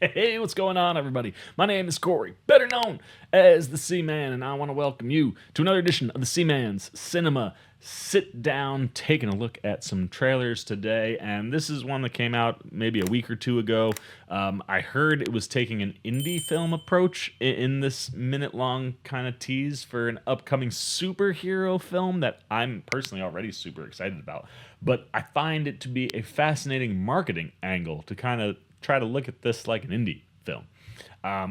Hey, what's going on, everybody? My name is Corey, better known as the Seaman, and I want to welcome you to another edition of the Seaman's Cinema Sit Down, taking a look at some trailers today. And this is one that came out maybe a week or two ago. I heard it was taking an indie film approach in this minute-long kind of tease for an upcoming superhero film that I'm personally already super excited about. But I find it to be a fascinating marketing angle to kind of try to look at this like an indie film,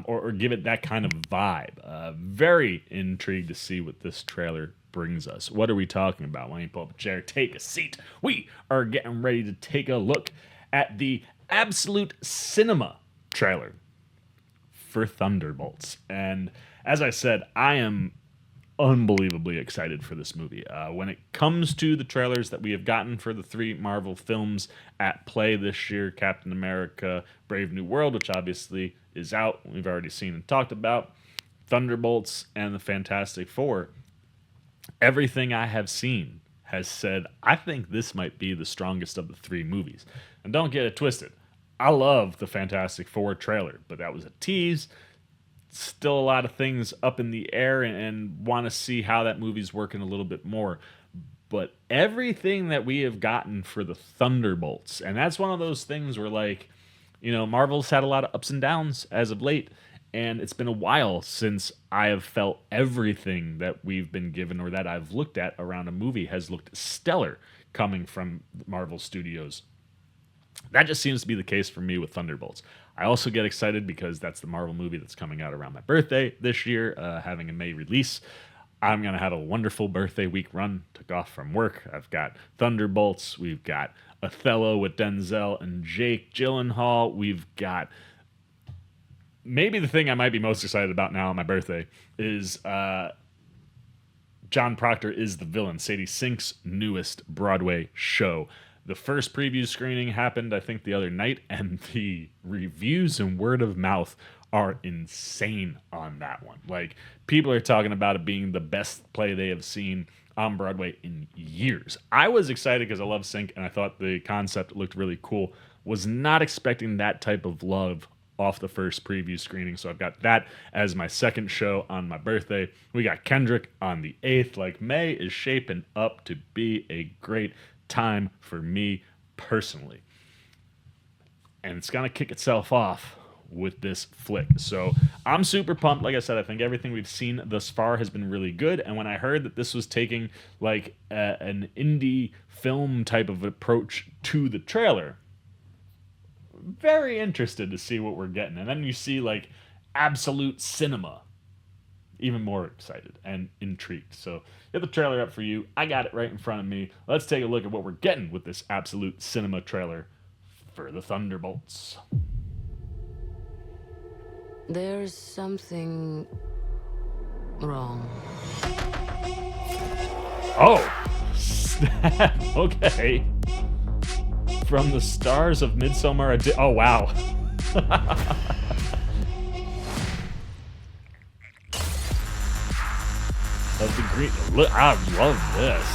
or give it that kind of vibe. Very intrigued to see what this trailer brings us. What are we talking about? Why don't you pull up a chair, take a seat? We are getting ready to take a look at the Absolute Cinema trailer for Thunderbolts. And as I said, I am unbelievably excited for this movie. When it comes to the trailers that we have gotten for the three Marvel films at play this year, Captain America, Brave New World, which obviously is out, we've already seen and talked about, Thunderbolts, and the Fantastic Four, everything I have seen has said, I think this might be the strongest of the three movies. And don't get it twisted. I love the Fantastic Four trailer, but that was a tease. Still a lot of things up in the air, and want to see how that movie's working a little bit more. But everything that we have gotten for the Thunderbolts, and that's one of those things where, like, you know, Marvel's had a lot of ups and downs as of late, and it's been a while since I have felt everything that we've been given or that I've looked at around a movie has looked stellar coming from Marvel Studios. That just seems to be the case for me with Thunderbolts. I also get excited because that's the Marvel movie that's coming out around my birthday this year, having a May release. I'm going to have a wonderful birthday week run. Took off from work. I've got Thunderbolts. We've got Othello with Denzel and Jake Gyllenhaal. We've got maybe the thing I might be most excited about now on my birthday is John Proctor is the Villain, Sadie Sink's newest Broadway show. The first preview screening happened, I think, the other night, and the reviews and word of mouth are insane on that one. Like, people are talking about it being the best play they have seen on Broadway in years. I was excited because I love Sink, and I thought the concept looked really cool. Was not expecting that type of love off the first preview screening, so I've got that as my second show on my birthday. We got Kendrick on the 8th. Like, May is shaping up to be a great time for me personally, and it's gonna kick itself off with this flick. So I'm super pumped. Like I said, I think everything we've seen thus far has been really good, and when I heard that this was taking like an indie film type of approach to the trailer, very interested to see what we're getting. And then you see like Absolute Cinema, even more excited and intrigued. So get the trailer up for you. I got it right in front of me. Let's take a look at what we're getting with this Absolute Cinema trailer for the Thunderbolts. There's something wrong. Oh, snap. Okay. From the stars of Midsommar. Oh, wow. Of the green. Look, I love this.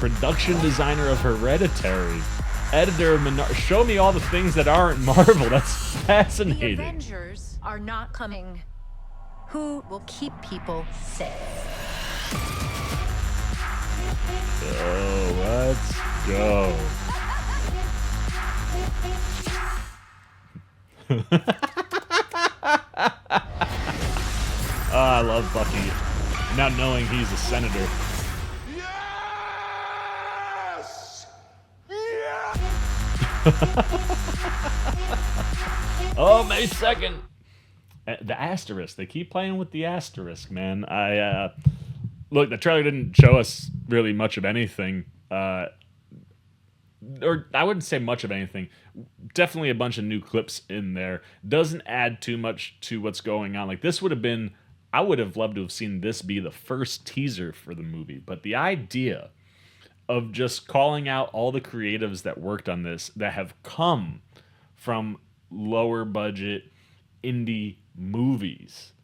Production designer of Hereditary. Editor of Menard. Show me all the things that aren't Marvel. That's fascinating. The Avengers are not coming. Who will keep people safe? Oh, let's go. Oh, I love Bucky. Now knowing he's a senator. Yes! Yes! Oh, May 2nd. The asterisk. They keep playing with the asterisk, man. Look, the trailer didn't show us really much of anything. Or I wouldn't say much of anything. Definitely a bunch of new clips in there. Doesn't add too much to what's going on. Like, this would have been... I would have loved to have seen this be the first teaser for the movie. But the idea of just calling out all the creatives that worked on this that have come from lower budget indie movies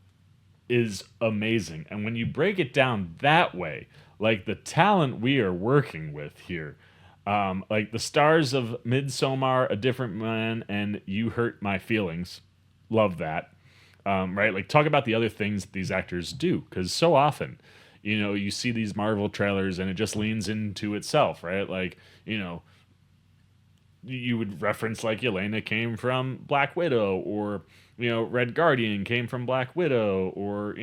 is amazing. And when you break it down that way, like the talent we are working with here, Like the stars of Midsommar, A Different Man, and You Hurt My Feelings. Love that. Right? Like talk about the other things that these actors do, because so often, you see these Marvel trailers and it just leans into itself, right? Like, you would reference like Yelena came from Black Widow, or Red Guardian came from Black Widow, or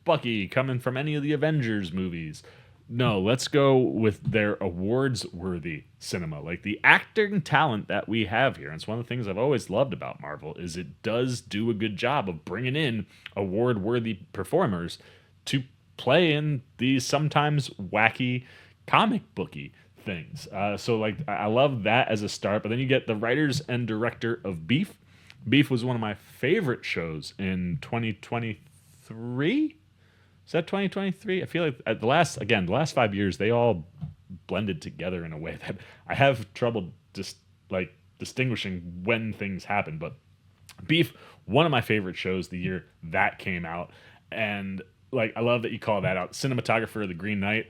Bucky coming from any of the Avengers movies. No, let's go with their awards worthy cinema, like the acting talent that we have here. And it's one of the things I've always loved about Marvel is it does do a good job of bringing in award worthy performers to play in these sometimes wacky comic booky things. So like I love that as a start, but then you get the writers and director of Beef. Beef was one of my favorite shows in 2023. Is that 2023? I feel like the last 5 years, they all blended together in a way that I have trouble distinguishing when things happen. But Beef, one of my favorite shows the year that came out. And like, I love that you call that out. Cinematographer of The Green Knight.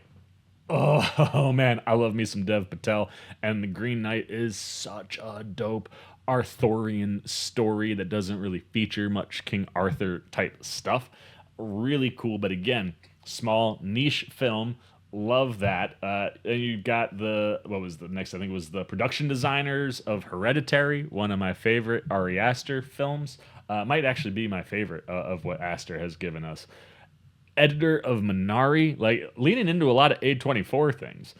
Oh man, I love me some Dev Patel. And The Green Knight is such a dope Arthurian story that doesn't really feature much King Arthur type stuff. Really cool, but again, small niche film. Love that. And you got what was the next? I think it was the production designers of Hereditary, one of my favorite Ari Aster films. Might actually be my favorite of what Aster has given us. Editor of Minari, like leaning into a lot of A24 things.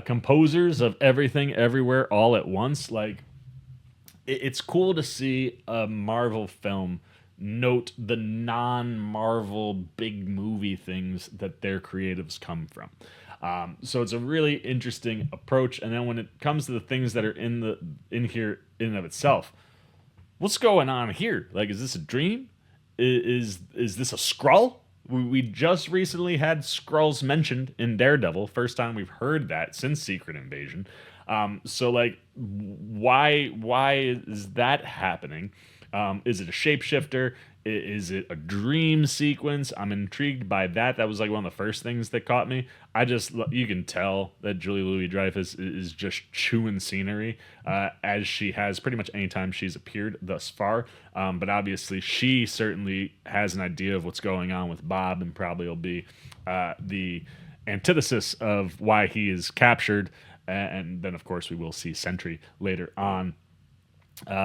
Composers of Everything Everywhere All at Once. Like it's cool to see a Marvel film note the non-Marvel big movie things that their creatives come from. So it's a really interesting approach. And then when it comes to the things that are in here in and of itself, what's going on here? Like, is this a dream? Is this a Skrull? We just recently had Skrulls mentioned in Daredevil. First time we've heard that since Secret Invasion. So like, why is that happening? Is it a shapeshifter? Is it a dream sequence? I'm intrigued by that. That was like one of the first things that caught me. You can tell that Julia Louis-Dreyfus is just chewing scenery, as she has pretty much any time she's appeared thus far. But obviously she certainly has an idea of what's going on with Bob, and probably will be the antithesis of why he is captured. And then of course we will see Sentry later on.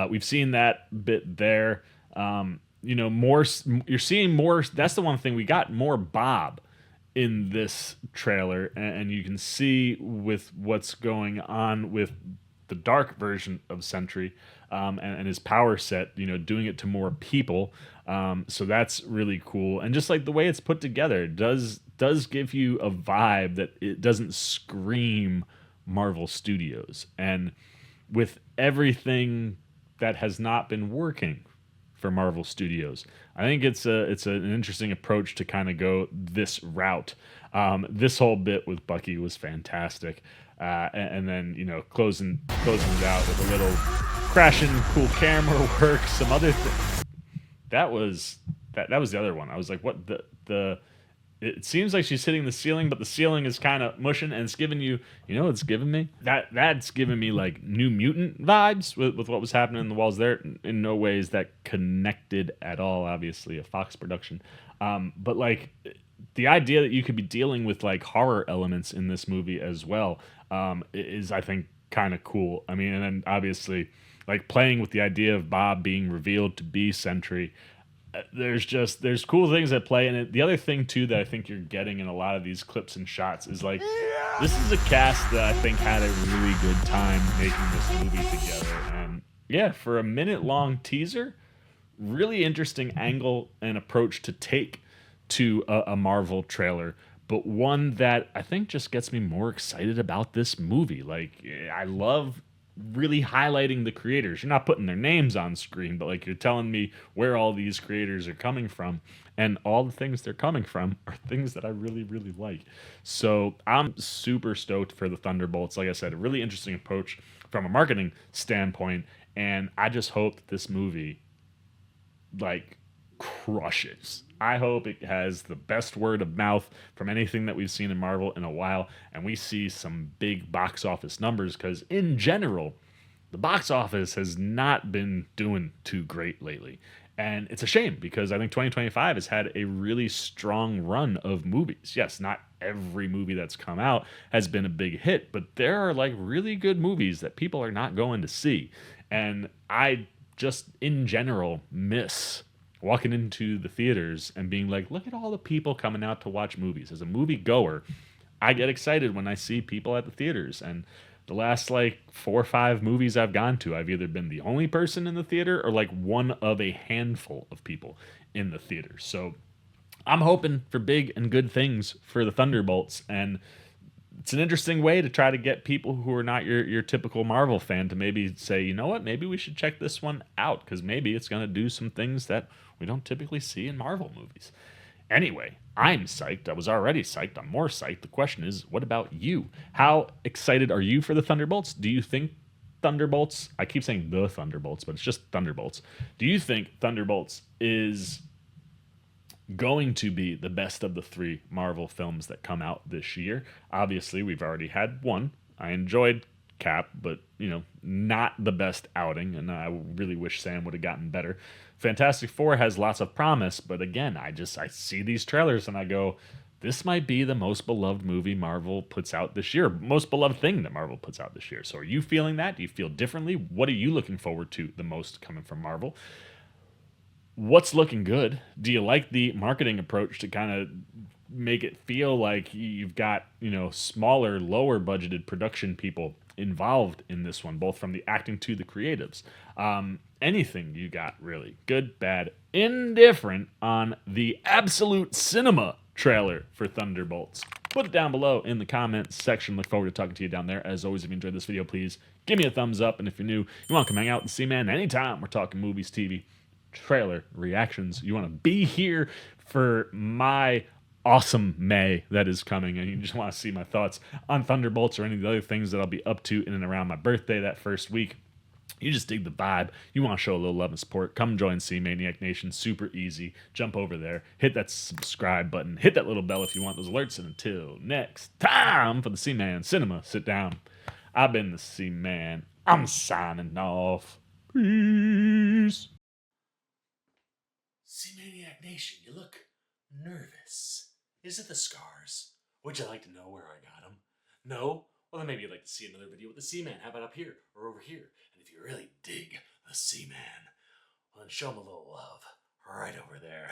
We've seen that bit there. More. You're seeing more. That's the one thing we got more Bob in this trailer, and you can see with what's going on with the dark version of Sentry, and his power set. Doing it to more people. So that's really cool, and just like the way it's put together, does give you a vibe that it doesn't scream Marvel Studios, and with everything that has not been working for Marvel Studios, I think it's an interesting approach to kind of go this route. This whole bit with Bucky was fantastic, and then closing it out with a little crashing cool camera work, some other things. That was the other one. I was like, what the. It seems like she's hitting the ceiling, but the ceiling is kind of mushing, and it's giving you, it's giving me? That's giving me like New Mutant vibes with what was happening in the walls there. In no ways that connected at all, obviously a Fox production. But like the idea that you could be dealing with like horror elements in this movie as well is, I think, kind of cool. I mean, and then obviously like playing with the idea of Bob being revealed to be Sentry. There's cool things at play in it. The other thing too that I think you're getting in a lot of these clips and shots is like, this is a cast that I think had a really good time making this movie together. And yeah, for a minute-long teaser, really interesting angle and approach to take to a Marvel trailer, but one that I think just gets me more excited about this movie. Like, I love really highlighting the creators. You're not putting their names on screen, but like you're telling me where all these creators are coming from, and all the things they're coming from are things that I really, really like. So I'm super stoked for the Thunderbolts. Like I said, a really interesting approach from a marketing standpoint, and I just hope that this movie like crushes. I hope it has the best word of mouth from anything that we've seen in Marvel in a while, and we see some big box office numbers, because in general, the box office has not been doing too great lately. And it's a shame, because I think 2025 has had a really strong run of movies. Yes, not every movie that's come out has been a big hit, but there are like really good movies that people are not going to see. And I just in general miss walking into the theaters and being like, look at all the people coming out to watch movies. As a movie goer, I get excited when I see people at the theaters. And the last like 4 or 5 movies I've gone to, I've either been the only person in the theater or like one of a handful of people in the theater. So I'm hoping for big and good things for the Thunderbolts. And it's an interesting way to try to get people who are not your typical Marvel fan to maybe say, you know what, maybe we should check this one out, because maybe it's going to do some things that we don't typically see in Marvel movies. Anyway, I'm psyched. I was already psyched. I'm more psyched. The question is, what about you? How excited are you for the Thunderbolts? Do you think Thunderbolts, I keep saying the Thunderbolts, but it's just Thunderbolts. Do you think Thunderbolts is going to be the best of the 3 Marvel films that come out this year? Obviously, we've already had one. I enjoyed Cap, but, not the best outing, and I really wish Sam would have gotten better. Fantastic Four has lots of promise, but again, I see these trailers and I go, this might be the most beloved movie Marvel puts out this year, most beloved thing that Marvel puts out this year. So are you feeling that? Do you feel differently? What are you looking forward to the most coming from Marvel? What's looking good? Do you like the marketing approach to kind of make it feel like you've got, smaller, lower budgeted production people involved in this one, both from the acting to the creatives? Anything you got, really, good, bad, indifferent, on the absolute cinema trailer for Thunderbolts? Put it down below in the comments section. Look forward to talking to you down there. As always, if you enjoyed this video, please give me a thumbs up. And if you're new, you want to come hang out and see, man, anytime we're talking movies, TV, trailer reactions, you want to be here for my awesome May that is coming, and you just want to see my thoughts on Thunderbolts or any of the other things that I'll be up to in and around my birthday that first week, you just dig the vibe, you want to show a little love and support, come join C-Maniac Nation. Super easy. Jump over there, hit that subscribe button, hit that little bell if you want those alerts, and until next time, for the C-Man Cinema Sit Down, I've been the C-Man. I'm signing off. Peace. C-Maniac Nation, you look nervous. Is it the scars? Would you like to know where I got them? No? Well, then maybe you'd like to see another video with the C-Man. How about up here or over here? And if you really dig the C-Man, well, then show him a little love right over there.